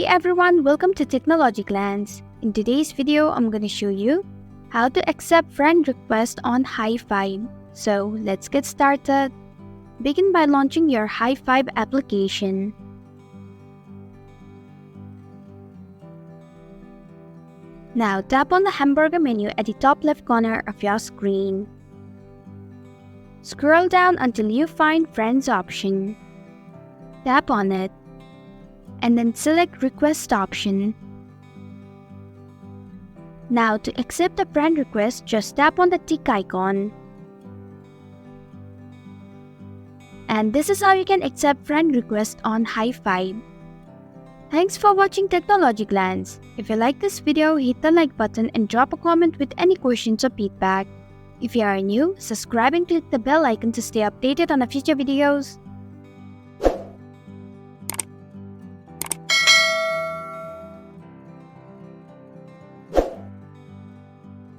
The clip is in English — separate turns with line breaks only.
Hey everyone, welcome to technologyglance. In today's video, I'm gonna show you how to accept friend request on hi5. So let's get started. Begin by launching your hi5 application. Now tap on the hamburger menu at the top left corner of your screen. Scroll down until you find Friends option. Tap on it, and then select Request option. Now to accept a friend request, just tap on the tick icon. And this is how you can accept friend request on hi5. Thanks for watching technologyglance. If you like this video, hit the like button and drop a comment with any questions or feedback. If you are new, subscribe and click the bell icon to stay updated on the future videos.